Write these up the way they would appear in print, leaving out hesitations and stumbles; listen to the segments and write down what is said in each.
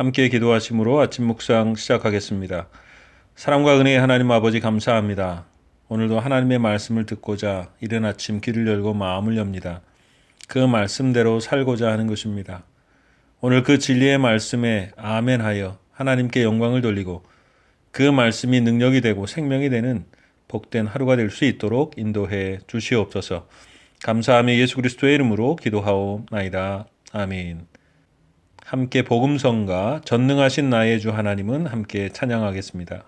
함께 기도하심으로 아침 묵상 시작하겠습니다. 사랑과 은혜의 하나님 아버지 감사합니다. 오늘도 하나님의 말씀을 듣고자 이른 아침 귀를 열고 마음을 엽니다. 그 말씀대로 살고자 하는 것입니다. 오늘 그 진리의 말씀에 아멘하여 하나님께 영광을 돌리고 그 말씀이 능력이 되고 생명이 되는 복된 하루가 될 수 있도록 인도해 주시옵소서. 감사하며 예수 그리스도의 이름으로 기도하옵나이다. 아멘. 함께 복음성가 전능하신 나의 주 하나님은 함께 찬양하겠습니다.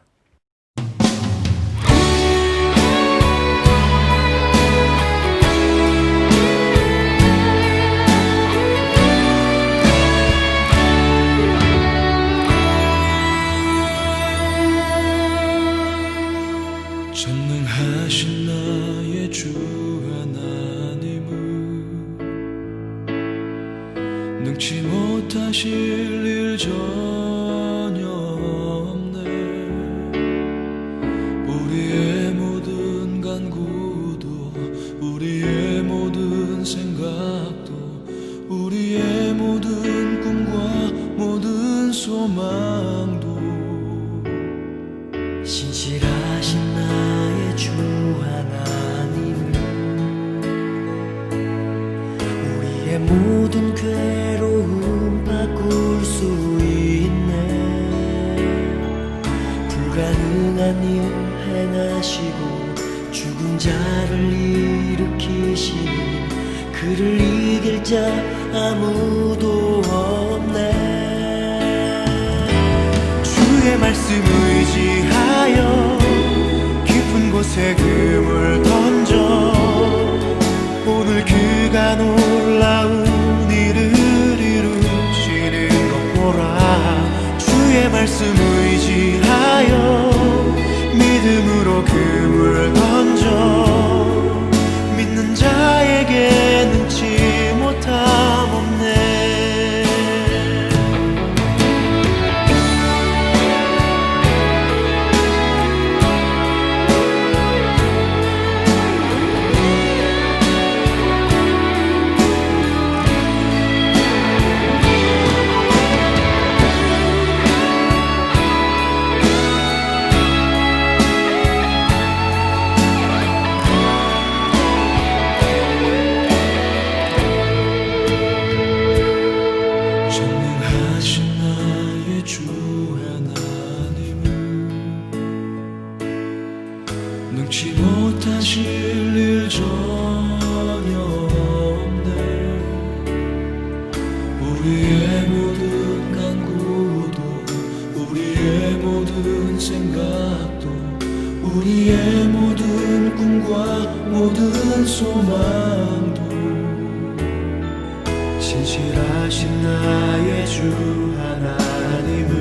전능하신 나의 주 하나님은 능치 못하실 일 전혀 없네. 우리의 모든 간구도 우리의 모든 생각도 우리의 모든 꿈과 모든 소망도 신실하신 나의 주 하나님은 우리의 모든 괴로움 바꿀 수 있네. 불가능한 일 행하시고 죽은 자를 일으키시니 그를 이길 자 아무도 없네. 주의 말씀 의지하여 깊은 곳에 금을 던져 오늘 그가 놀라운 일을 이루시는 것 보라. 주의 말씀 의지하여 믿음으로 금을 던져 믿는 자에게 능치 못함 없네. 능치 못하실 일 전혀 없네. 우리의 모든 간구도 우리의 모든 생각도 우리의 모든 꿈과 모든 소망도 신실하신 나의 주 하나님은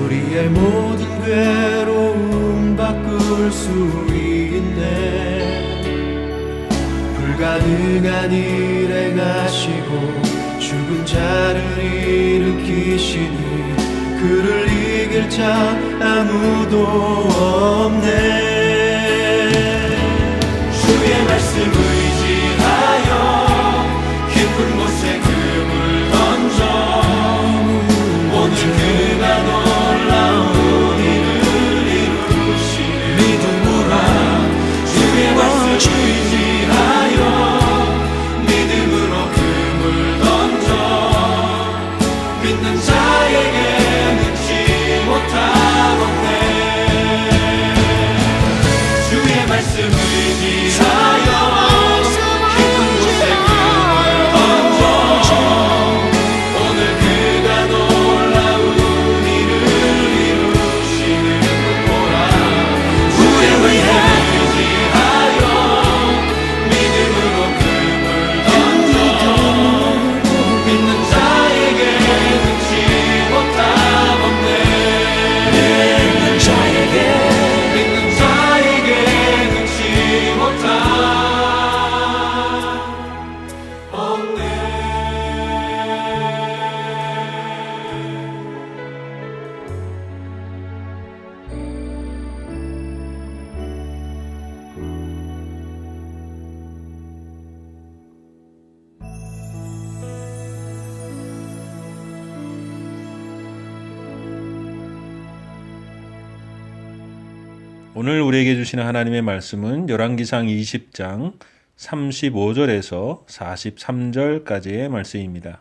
우리의 모든 괴로움 바꿀 수 있네. 불가능한 일 행하시고 죽은 자를 일으키시니 그를 이길 자 아무도 없네. 주의 말씀 의지하여 깊은 곳에 금을 던져 오늘 그가 놀라운 일을 이루시는 믿음으로 주의 말씀 의지하여 믿음으로 금을 던져 믿는 자에게 능치 못함 없네. 주의 말씀 의지하여 오늘 우리에게 주시는 하나님의 말씀은 열왕기상 20장 35절에서 43절까지의 말씀입니다.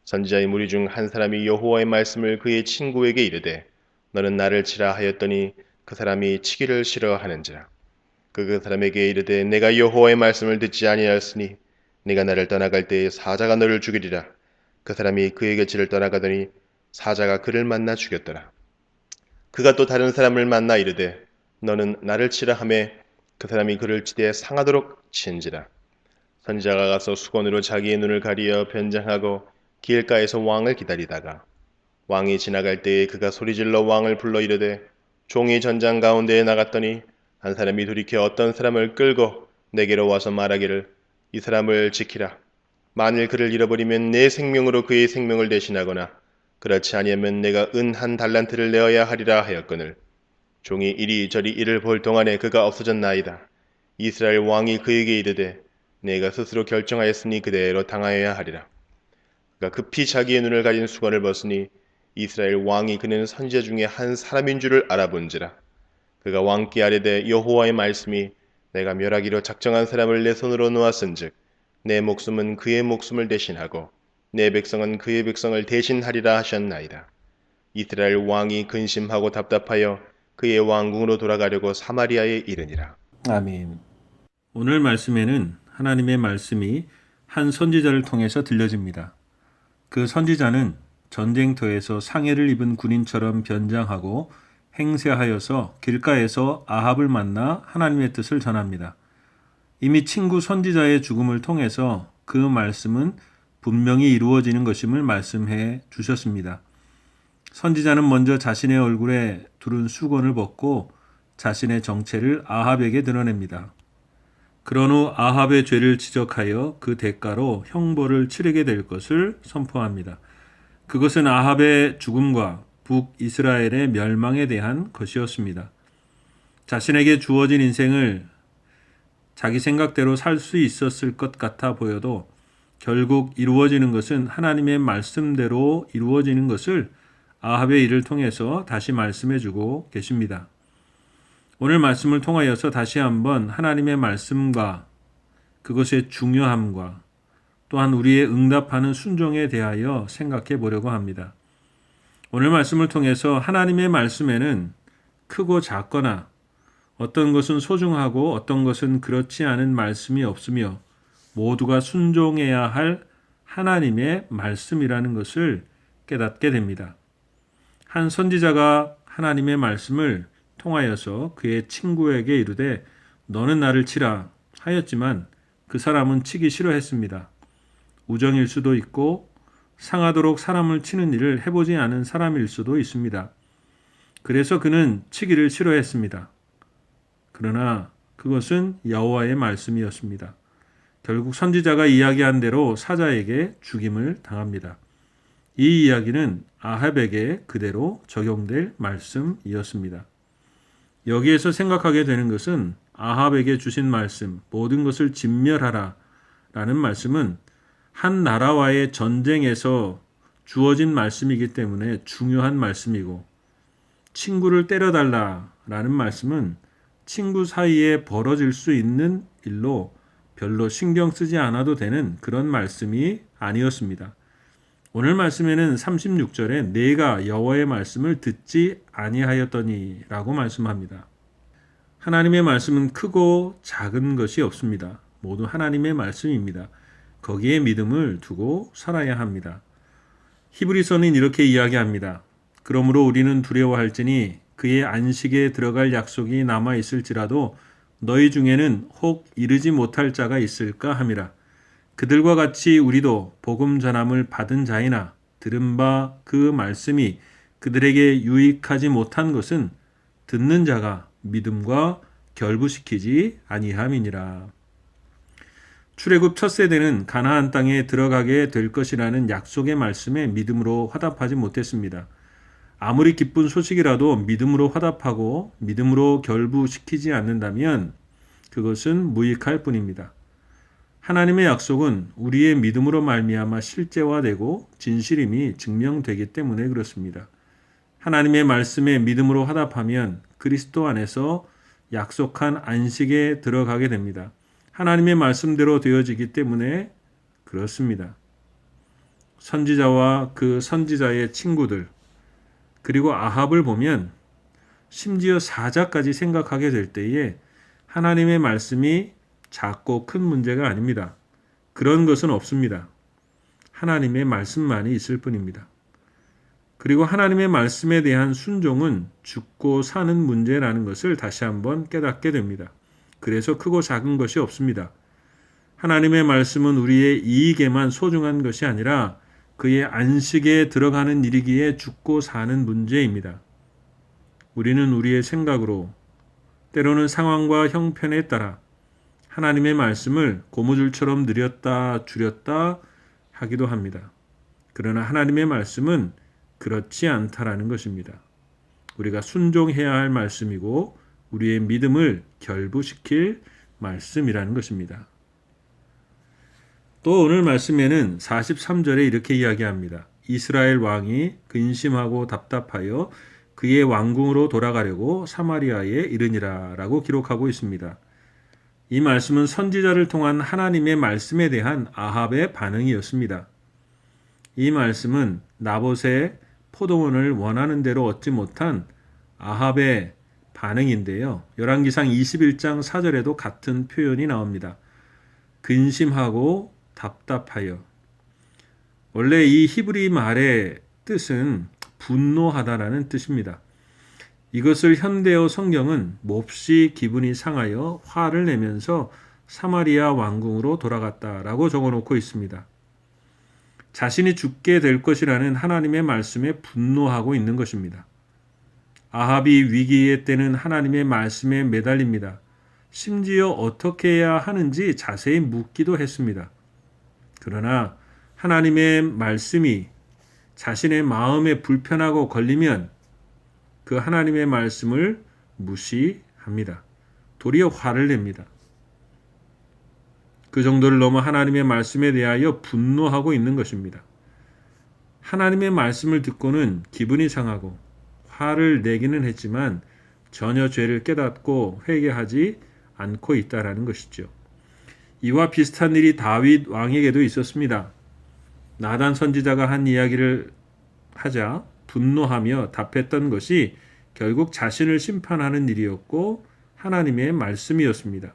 선지자의 무리 중 한 사람이 여호와의 말씀을 그의 친구에게 이르되 너는 나를 치라 하였더니 그 사람이 치기를 싫어하는지라. 그 사람에게 이르되 내가 여호와의 말씀을 듣지 아니하였으니 네가 나를 떠나갈 때에 사자가 너를 죽이리라. 그 사람이 그의 곁을 떠나가더니 사자가 그를 만나 죽였더라. 그가 또 다른 사람을 만나 이르되 너는 나를 치라 하매 그 사람이 그를 치되 상하도록 치은지라. 선지자가 가서 수건으로 자기의 눈을 가리어 변장하고 길가에서 왕을 기다리다가 왕이 지나갈 때에 그가 소리질러 왕을 불러 이르되 종이 전장 가운데에 나갔더니 한 사람이 돌이켜 어떤 사람을 끌고 내게로 와서 말하기를 이 사람을 지키라. 만일 그를 잃어버리면 내 생명으로 그의 생명을 대신하거나 그렇지 아니하면 내가 은 한 달란트를 내어야 하리라 하였거늘 종이 이리저리 이를 볼 동안에 그가 없어졌나이다. 이스라엘 왕이 그에게 이르되 내가 스스로 결정하였으니 그대로 당하여야 하리라. 그가 급히 자기의 눈을 가린 수건을 벗으니 이스라엘 왕이 그는 선지자 중에 한 사람인 줄을 알아본지라. 그가 왕께 아뢰되 여호와의 말씀이 내가 멸하기로 작정한 사람을 내 손으로 놓았은즉 내 목숨은 그의 목숨을 대신하고 내 백성은 그의 백성을 대신하리라 하셨나이다. 이스라엘 왕이 근심하고 답답하여 그의 왕궁으로 돌아가려고 사마리아에 이르니라. 아멘. 오늘 말씀에는 하나님의 말씀이 한 선지자를 통해서 들려집니다. 그 선지자는 전쟁터에서 상해를 입은 군인처럼 변장하고 행세하여서 길가에서 아합을 만나 하나님의 뜻을 전합니다. 이미 친구 선지자의 죽음을 통해서 그 말씀은 분명히 이루어지는 것임을 말씀해 주셨습니다. 선지자는 먼저 자신의 얼굴에 두른 수건을 벗고 자신의 정체를 아합에게 드러냅니다. 그런 후 아합의 죄를 지적하여 그 대가로 형벌을 치르게 될 것을 선포합니다. 그것은 아합의 죽음과 북이스라엘의 멸망에 대한 것이었습니다. 자신에게 주어진 인생을 자기 생각대로 살 수 있었을 것 같아 보여도 결국 이루어지는 것은 하나님의 말씀대로 이루어지는 것을 아합의 일을 통해서 다시 말씀해주고 계십니다. 오늘 말씀을 통하여서 다시 한번 하나님의 말씀과 그것의 중요함과 또한 우리의 응답하는 순종에 대하여 생각해 보려고 합니다. 오늘 말씀을 통해서 하나님의 말씀에는 크고 작거나 어떤 것은 소중하고 어떤 것은 그렇지 않은 말씀이 없으며 모두가 순종해야 할 하나님의 말씀이라는 것을 깨닫게 됩니다. 한 선지자가 하나님의 말씀을 통하여서 그의 친구에게 이르되 너는 나를 치라 하였지만 그 사람은 치기 싫어했습니다. 우정일 수도 있고 상하도록 사람을 치는 일을 해보지 않은 사람일 수도 있습니다. 그래서 그는 치기를 싫어했습니다. 그러나 그것은 여호와의 말씀이었습니다. 결국 선지자가 이야기한 대로 사자에게 죽임을 당합니다. 이 이야기는 아합에게 그대로 적용될 말씀이었습니다. 여기에서 생각하게 되는 것은 아합에게 주신 말씀, 모든 것을 진멸하라 라는 말씀은 한 나라와의 전쟁에서 주어진 말씀이기 때문에 중요한 말씀이고, 친구를 때려달라 라는 말씀은 친구 사이에 벌어질 수 있는 일로 별로 신경 쓰지 않아도 되는 그런 말씀이 아니었습니다. 오늘 말씀에는 36절에 내가 여호와의 말씀을 듣지 아니하였더니 라고 말씀합니다. 하나님의 말씀은 크고 작은 것이 없습니다. 모두 하나님의 말씀입니다. 거기에 믿음을 두고 살아야 합니다. 히브리서는 이렇게 이야기합니다. 그러므로 우리는 두려워할지니 그의 안식에 들어갈 약속이 남아있을지라도 너희 중에는 혹 이르지 못할 자가 있을까 함이라. 그들과 같이 우리도 복음 전함을 받은 자이나 들은 바 그 말씀이 그들에게 유익하지 못한 것은 듣는 자가 믿음과 결부시키지 아니함이니라. 출애굽 첫 세대는 가나안 땅에 들어가게 될 것이라는 약속의 말씀에 믿음으로 화답하지 못했습니다. 아무리 기쁜 소식이라도 믿음으로 화답하고 믿음으로 결부시키지 않는다면 그것은 무익할 뿐입니다. 하나님의 약속은 우리의 믿음으로 말미암아 실제화되고 진실임이 증명되기 때문에 그렇습니다. 하나님의 말씀에 믿음으로 화답하면 그리스도 안에서 약속한 안식에 들어가게 됩니다. 하나님의 말씀대로 되어지기 때문에 그렇습니다. 선지자와 그 선지자의 친구들, 그리고 아합을 보면 심지어 사자까지 생각하게 될 때에 하나님의 말씀이 작고 큰 문제가 아닙니다. 그런 것은 없습니다. 하나님의 말씀만이 있을 뿐입니다. 그리고 하나님의 말씀에 대한 순종은 죽고 사는 문제라는 것을 다시 한번 깨닫게 됩니다. 그래서 크고 작은 것이 없습니다. 하나님의 말씀은 우리의 이익에만 소중한 것이 아니라 그의 안식에 들어가는 일이기에 죽고 사는 문제입니다. 우리는 우리의 생각으로 때로는 상황과 형편에 따라 하나님의 말씀을 고무줄처럼 늘렸다 줄였다 하기도 합니다. 그러나 하나님의 말씀은 그렇지 않다라는 것입니다. 우리가 순종해야 할 말씀이고 우리의 믿음을 결부시킬 말씀이라는 것입니다. 또 오늘 말씀에는 43절에 이렇게 이야기합니다. 이스라엘 왕이 근심하고 답답하여 그의 왕궁으로 돌아가려고 사마리아에 이르니라 라고 기록하고 있습니다. 이 말씀은 선지자를 통한 하나님의 말씀에 대한 아합의 반응이었습니다. 이 말씀은 나봇의 포도원을 원하는 대로 얻지 못한 아합의 반응인데요. 열왕기상 21장 4절에도 같은 표현이 나옵니다. 근심하고 답답하여. 원래 이 히브리 말의 뜻은 분노하다라는 뜻입니다. 이것을 현대어 성경은 몹시 기분이 상하여 화를 내면서 사마리아 왕궁으로 돌아갔다라고 적어놓고 있습니다. 자신이 죽게 될 것이라는 하나님의 말씀에 분노하고 있는 것입니다. 아합이 위기의 때는 하나님의 말씀에 매달립니다. 심지어 어떻게 해야 하는지 자세히 묻기도 했습니다. 그러나 하나님의 말씀이 자신의 마음에 불편하고 걸리면 그 하나님의 말씀을 무시합니다. 도리어 화를 냅니다. 그 정도를 넘어 하나님의 말씀에 대하여 분노하고 있는 것입니다. 하나님의 말씀을 듣고는 기분이 상하고 화를 내기는 했지만 전혀 죄를 깨닫고 회개하지 않고 있다라는 것이죠. 이와 비슷한 일이 다윗 왕에게도 있었습니다. 나단 선지자가 한 이야기를 하자 분노하며 답했던 것이 결국 자신을 심판하는 일이었고 하나님의 말씀이었습니다.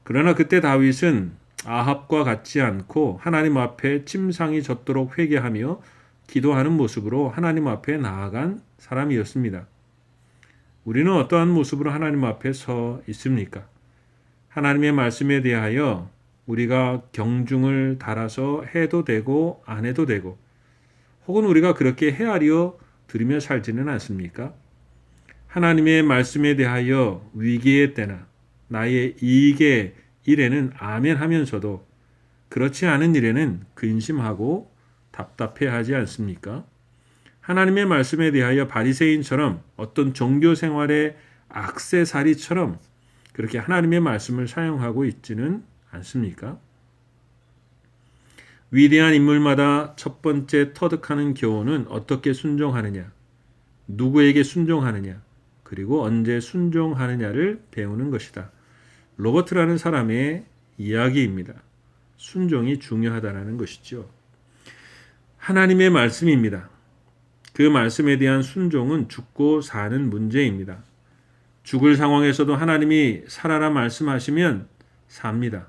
그러나 그때 다윗은 아합과 같지 않고 하나님 앞에 침상이 젖도록 회개하며 기도하는 모습으로 하나님 앞에 나아간 사람이었습니다. 우리는 어떠한 모습으로 하나님 앞에 서 있습니까? 하나님의 말씀에 대하여 우리가 경중을 달아서 해도 되고 안 해도 되고 혹은 우리가 그렇게 헤아려 들으며 살지는 않습니까? 하나님의 말씀에 대하여 위기의 때나 나의 이익의 일에는 아멘 하면서도 그렇지 않은 일에는 근심하고 답답해하지 않습니까? 하나님의 말씀에 대하여 바리새인처럼 어떤 종교 생활의 액세서리처럼 그렇게 하나님의 말씀을 사용하고 있지는 않습니까? 위대한 인물마다 첫 번째 터득하는 교훈은 어떻게 순종하느냐, 누구에게 순종하느냐, 그리고 언제 순종하느냐를 배우는 것이다. 로버트라는 사람의 이야기입니다. 순종이 중요하다는 것이죠. 하나님의 말씀입니다. 그 말씀에 대한 순종은 죽고 사는 문제입니다. 죽을 상황에서도 하나님이 살아라 말씀하시면 삽니다.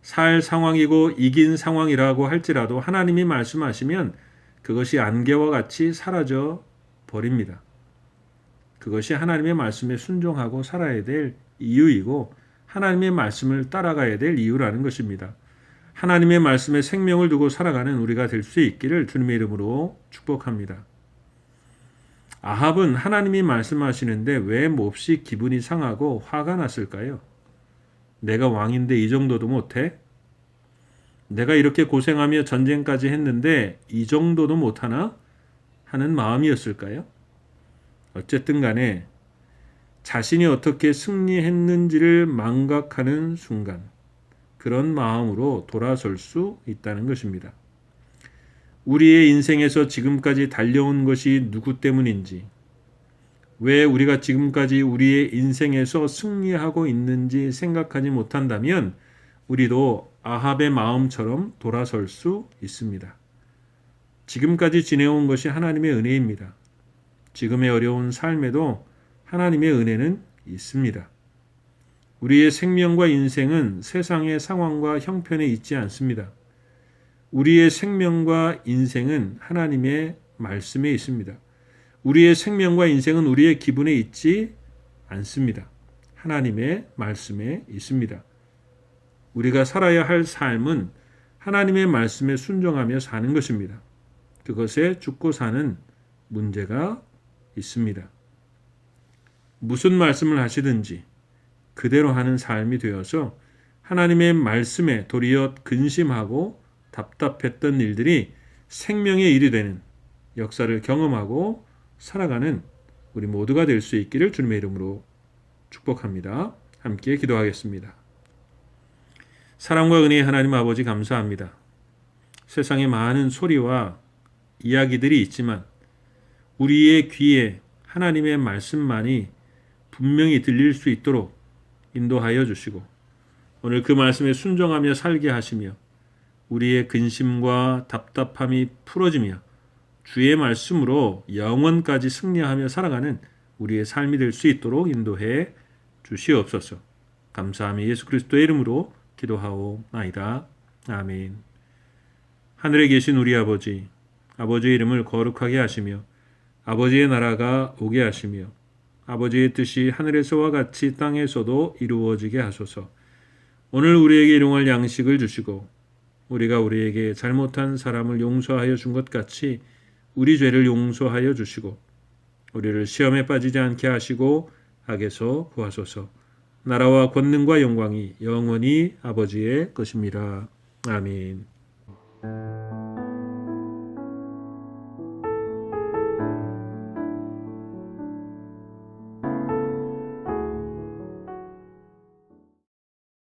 살 상황이고 이긴 상황이라고 할지라도 하나님이 말씀하시면 그것이 안개와 같이 사라져 버립니다. 그것이 하나님의 말씀에 순종하고 살아야 될 이유이고 하나님의 말씀을 따라가야 될 이유라는 것입니다. 하나님의 말씀에 생명을 두고 살아가는 우리가 될 수 있기를 주님의 이름으로 축복합니다. 아합은 하나님이 말씀하시는데 왜 몹시 기분이 상하고 화가 났을까요? 내가 왕인데 이 정도도 못해? 내가 이렇게 고생하며 전쟁까지 했는데 이 정도도 못하나? 하는 마음이었을까요? 어쨌든 간에 자신이 어떻게 승리했는지를 망각하는 순간 그런 마음으로 돌아설 수 있다는 것입니다. 우리의 인생에서 지금까지 달려온 것이 누구 때문인지, 왜 우리가 지금까지 우리의 인생에서 승리하고 있는지 생각하지 못한다면 우리도 아합의 마음처럼 돌아설 수 있습니다. 지금까지 지내온 것이 하나님의 은혜입니다. 지금의 어려운 삶에도 하나님의 은혜는 있습니다. 우리의 생명과 인생은 세상의 상황과 형편에 있지 않습니다. 우리의 생명과 인생은 하나님의 말씀에 있습니다. 우리의 생명과 인생은 우리의 기분에 있지 않습니다. 하나님의 말씀에 있습니다. 우리가 살아야 할 삶은 하나님의 말씀에 순종하며 사는 것입니다. 그것에 죽고 사는 문제가 있습니다. 무슨 말씀을 하시든지 그대로 하는 삶이 되어서 하나님의 말씀에 도리어 근심하고 답답했던 일들이 생명의 일이 되는 역사를 경험하고 살아가는 우리 모두가 될 수 있기를 주님의 이름으로 축복합니다. 함께 기도하겠습니다. 사랑과 은혜의 하나님 아버지 감사합니다. 세상에 많은 소리와 이야기들이 있지만 우리의 귀에 하나님의 말씀만이 분명히 들릴 수 있도록 인도하여 주시고 오늘 그 말씀에 순종하며 살게 하시며 우리의 근심과 답답함이 풀어지며 주의 말씀으로 영원까지 승리하며 살아가는 우리의 삶이 될 수 있도록 인도해 주시옵소서. 감사하며 예수 그리스도의 이름으로 기도하오나이다. 아멘. 하늘에 계신 우리 아버지, 아버지의 이름을 거룩하게 하시며 아버지의 나라가 오게 하시며 아버지의 뜻이 하늘에서와 같이 땅에서도 이루어지게 하소서. 오늘 우리에게 일용할 양식을 주시고 우리가 우리에게 잘못한 사람을 용서하여 준 것 같이 우리 죄를 용서하여 주시고 우리를 시험에 빠지지 않게 하시고 악에서 구하소서. 나라와 권능과 영광이 영원히 아버지의 것입니다. 아멘.